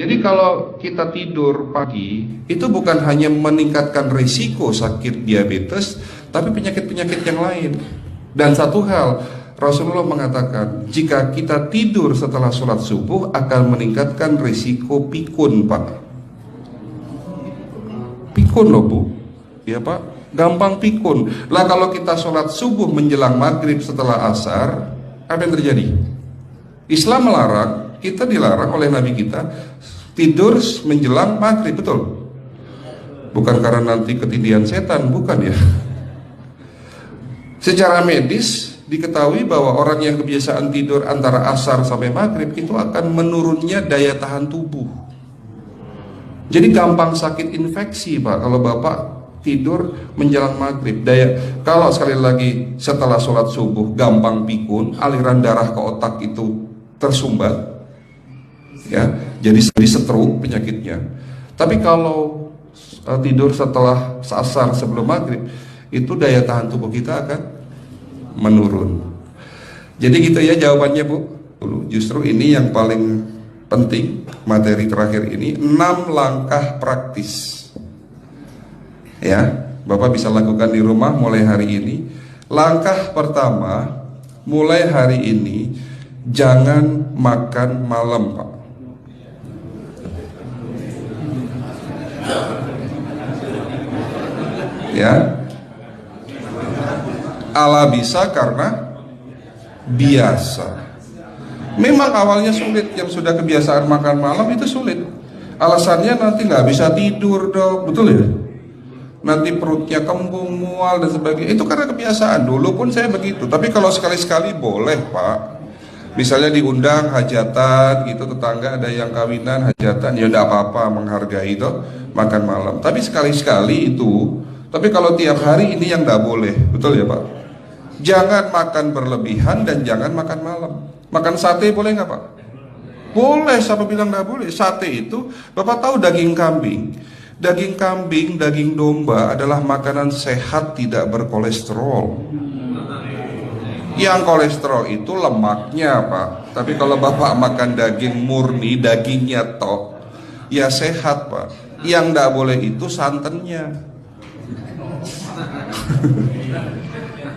Jadi kalau kita tidur pagi, itu bukan hanya meningkatkan risiko sakit diabetes, tapi penyakit-penyakit yang lain. Dan satu hal, Rasulullah mengatakan, jika kita tidur setelah sholat subuh akan meningkatkan risiko pikun, Pak. Pikun loh, Bu. Ya, Pak. Gampang pikun. Lah kalau kita sholat subuh menjelang maghrib setelah asar, apa yang terjadi? Islam melarang, kita dilarang oleh Nabi kita tidur menjelang maghrib, betul? Bukan karena nanti ketindihan setan, bukan ya. Secara medis diketahui bahwa orang yang kebiasaan tidur antara asar sampai maghrib itu akan menurunnya daya tahan tubuh. Jadi gampang sakit infeksi, Pak, kalau Bapak tidur menjelang maghrib. Kalau sekali lagi setelah sholat subuh gampang pikun, aliran darah ke otak itu tersumbat, ya, jadi stroke penyakitnya. Tapi kalau tidur setelah asar sebelum maghrib, itu daya tahan tubuh kita akan menurun. Jadi gitu ya jawabannya, Bu. Justru ini yang paling penting, materi terakhir ini 6 langkah praktis. Ya, Bapak bisa lakukan di rumah mulai hari ini. Langkah pertama, mulai hari ini jangan makan malam, Pak. Ya, ala bisa karena biasa. Memang awalnya sulit, yang sudah kebiasaan makan malam itu sulit. Alasannya nanti nggak bisa tidur, Dok, betul ya? Nanti perutnya kembung, mual dan sebagainya. Itu karena kebiasaan. Dulu pun saya begitu. Tapi kalau sekali-sekali boleh, Pak. Misalnya diundang hajatan gitu, tetangga ada yang kawinan, hajatan, ya udah apa-apa, menghargai itu makan malam. Tapi sekali-sekali itu. Tapi kalau tiap hari ini yang nggak boleh, betul ya, Pak? Jangan makan berlebihan dan jangan makan malam. Makan sate boleh nggak, Pak? Boleh, siapa bilang nggak boleh? Sate itu, Bapak tahu daging kambing. Daging kambing, daging domba adalah makanan sehat, tidak berkolesterol. Yang kolesterol itu lemaknya, Pak. Tapi kalau Bapak makan daging murni, dagingnya tok, ya sehat, Pak. Yang nggak boleh itu santannya.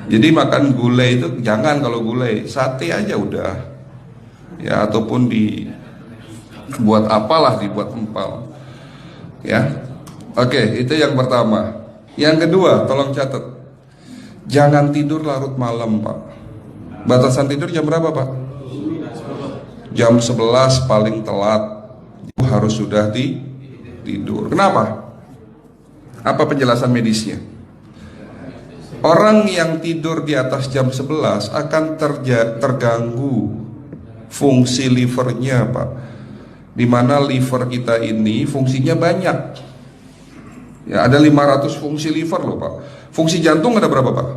Jadi makan gulai itu jangan, kalau gulai sate aja udah, ya, ataupun dibuat apalah, dibuat empal, ya. Oke, itu yang pertama. Yang kedua, tolong catat, jangan tidur larut malam, Pak. Batasan tidur jam berapa, Pak? Jam 11 paling telat harus sudah tidur. Kenapa? Apa penjelasan medisnya? Orang yang tidur di atas jam 11 akan terganggu fungsi livernya, Pak. Dimana liver kita ini fungsinya banyak. Ya, ada 500 fungsi liver loh, Pak. Fungsi jantung ada berapa, Pak?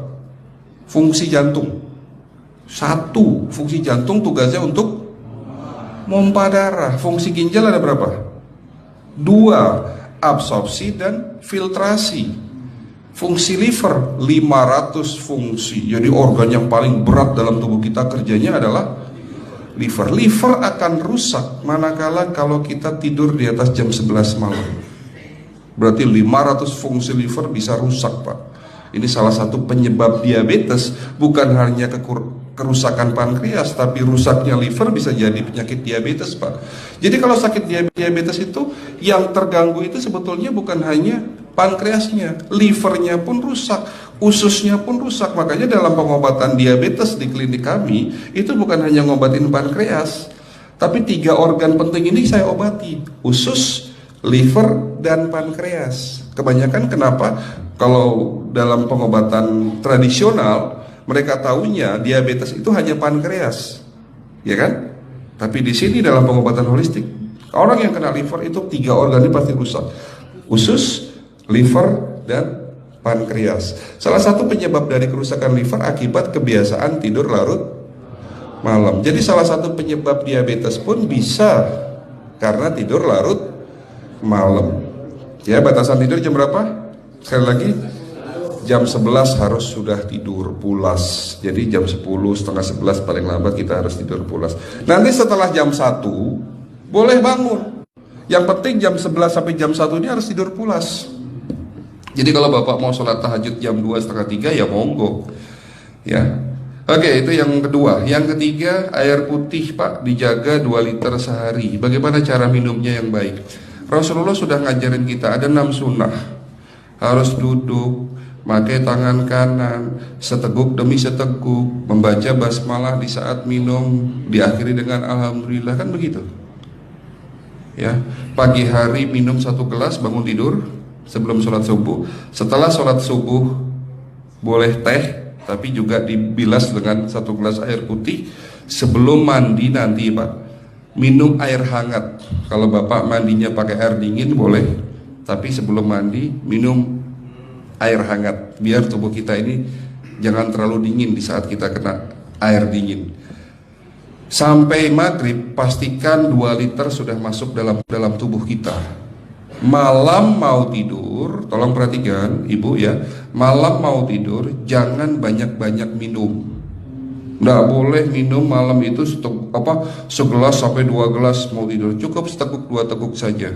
Fungsi jantung 1. Fungsi jantung tugasnya untuk mompa darah. Fungsi ginjal ada berapa? 2. Absorpsi dan filtrasi. Fungsi liver 500 fungsi. Jadi organ yang paling berat dalam tubuh kita kerjanya adalah liver. Liver akan rusak manakala kalau kita tidur di atas jam 11 malam. Berarti 500 fungsi liver bisa rusak, Pak. Ini salah satu penyebab diabetes. Bukan hanya kerusakan pankreas, tapi rusaknya liver bisa jadi penyakit diabetes, Pak. Jadi kalau sakit diabetes itu yang terganggu itu sebetulnya bukan hanya pankreasnya, livernya pun rusak, ususnya pun rusak. Makanya dalam pengobatan diabetes di klinik kami itu bukan hanya ngobatin pankreas, tapi 3 organ penting ini saya obati: usus, liver, dan pankreas. Kebanyakan kenapa? Kalau dalam pengobatan tradisional mereka tahunya diabetes itu hanya pankreas, ya kan? Tapi di sini dalam pengobatan holistik, orang yang kena liver itu 3 organ ini pasti rusak: usus, liver, dan pankreas. Salah satu penyebab dari kerusakan liver akibat kebiasaan tidur larut malam. Jadi salah satu penyebab diabetes pun bisa karena tidur larut malam. Ya, batasan tidur jam berapa? Sekali lagi, jam 11 harus sudah tidur pulas. Jadi jam 10, setengah 11 paling lambat kita harus tidur pulas. Nanti setelah jam 1 boleh bangun. Yang penting jam 11 sampai jam 1 ini harus tidur pulas. Jadi kalau Bapak mau sholat tahajud jam 2 setengah 3 ya monggo. Ya. Oke, itu yang kedua. Yang ketiga, air putih Pak dijaga 2 liter sehari. Bagaimana cara minumnya yang baik? Rasulullah sudah ngajarin kita ada 6 sunnah. Harus duduk, pakai tangan kanan, seteguk demi seteguk, membaca basmalah di saat minum, diakhiri dengan alhamdulillah, kan begitu. Ya, pagi hari minum 1 gelas, bangun tidur sebelum sholat subuh. Setelah sholat subuh boleh teh, tapi juga dibilas dengan 1 gelas air putih. Sebelum mandi nanti Pak, minum air hangat. Kalau Bapak mandinya pakai air dingin boleh, tapi sebelum mandi minum air hangat, biar tubuh kita ini jangan terlalu dingin di saat kita kena air dingin. Sampai maghrib pastikan 2 liter sudah masuk dalam tubuh kita. Malam mau tidur, tolong perhatikan Ibu ya, malam mau tidur jangan banyak-banyak minum. Nggak boleh minum malam itu segelas sampai 2 gelas mau tidur, cukup seteguk 2 teguk saja.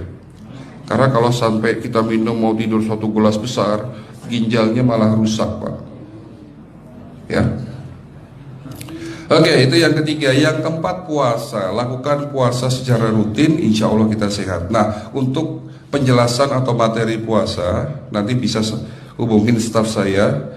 Karena kalau sampai kita minum mau tidur 1 gelas besar, ginjalnya malah rusak Pak. Ya. Oke, itu yang ketiga. Yang keempat, puasa. Lakukan puasa secara rutin, insya Allah kita sehat. Nah, untuk penjelasan atau materi puasa nanti bisa hubungin staf saya.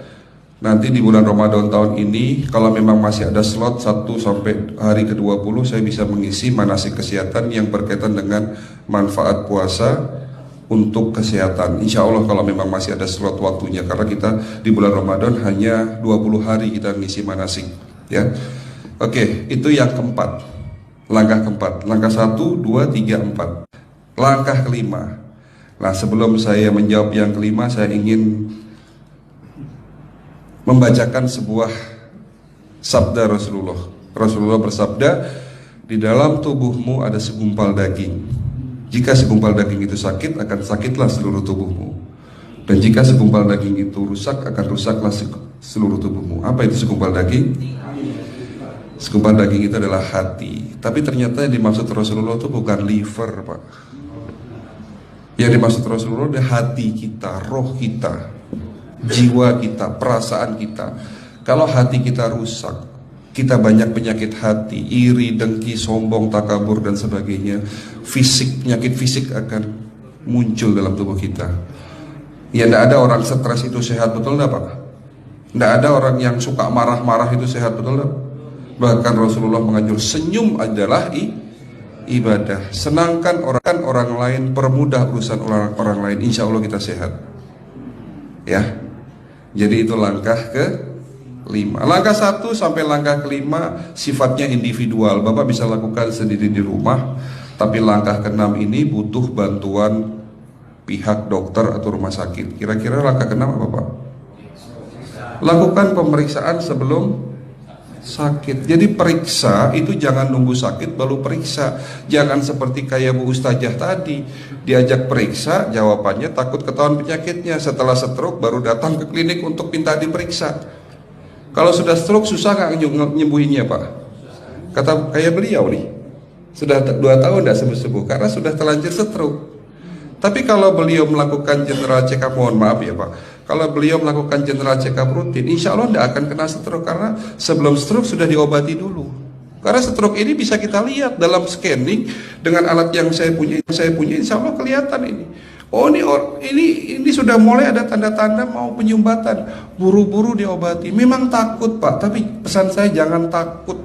Nanti di bulan Ramadan tahun ini, kalau memang masih ada slot 1 sampai hari ke-20, saya bisa mengisi manasik kesehatan yang berkaitan dengan manfaat puasa untuk kesehatan. Insya Allah kalau memang masih ada slot waktunya, karena kita di bulan Ramadan hanya 20 hari kita mengisi manasik. Ya, oke, itu yang keempat. Langkah keempat. Langkah 1, 2, 3, 4. Langkah kelima. Nah, sebelum saya menjawab yang kelima, saya ingin membacakan sebuah sabda Rasulullah. Rasulullah bersabda, di dalam tubuhmu ada segumpal daging. Jika segumpal daging itu sakit, akan sakitlah seluruh tubuhmu. Dan jika segumpal daging itu rusak, akan rusaklah seluruh tubuhmu. Apa itu segumpal daging? Segumpal daging itu adalah hati. Tapi ternyata yang dimaksud Rasulullah itu bukan liver Pak. Yang dimaksud Rasulullah adalah hati kita, roh kita, jiwa kita, perasaan kita. Kalau hati kita rusak, kita banyak penyakit hati, iri, dengki, sombong, takabur dan sebagainya. Penyakit fisik akan muncul dalam tubuh kita. Ya, tidak ada orang stres itu sehat, betul enggak Pak? Tidak ada orang yang suka marah-marah itu sehat, betul enggak? Bahkan Rasulullah menganjur senyum adalah ibadah. Senangkan orang lain, permudah urusan orang lain, insya Allah kita sehat. Ya, jadi itu langkah ke-5. Langkah 1 sampai langkah ke-5 sifatnya individual. Bapak bisa lakukan sendiri di rumah. Tapi langkah ke-6 ini butuh bantuan pihak dokter atau rumah sakit. Kira-kira langkah ke-6 apa Pak? Lakukan pemeriksaan sebelum sakit. Jadi periksa itu jangan nunggu sakit baru periksa. Jangan seperti kayak Bu Ustazah tadi, diajak periksa, jawabannya takut ketahuan penyakitnya. Setelah stroke baru datang ke klinik untuk minta diperiksa. Kalau sudah stroke susah nggak nyembuhinnya Pak? Kata kayak beliau nih, sudah 2 tahun tidak sembuh-sembuh karena sudah terlanjur stroke. Tapi kalau beliau melakukan general check up, mohon maaf ya Pak, kalau beliau melakukan general check up rutin, insya Allah tidak akan kena stroke, karena sebelum stroke sudah diobati dulu. Karena stroke ini bisa kita lihat dalam scanning dengan alat yang saya punya, insya Allah kelihatan ini. Oh, ini sudah mulai ada tanda-tanda mau penyumbatan, buru-buru diobati. Memang takut Pak, tapi pesan saya jangan takut.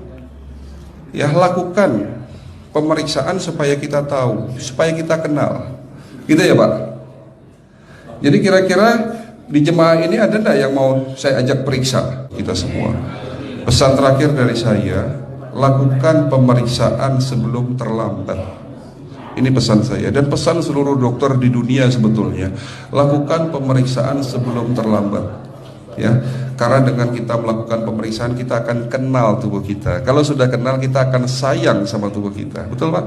Ya, lakukan pemeriksaan supaya kita tahu, supaya kita kenal. Gitu ya Pak. Jadi kira-kira di jemaah ini ada enggak yang mau saya ajak periksa kita semua? Pesan terakhir dari saya, lakukan pemeriksaan sebelum terlambat. Ini pesan saya dan pesan seluruh dokter di dunia sebetulnya. Lakukan pemeriksaan sebelum terlambat. Ya, karena dengan kita melakukan pemeriksaan kita akan kenal tubuh kita. Kalau sudah kenal kita akan sayang sama tubuh kita. Betul Pak?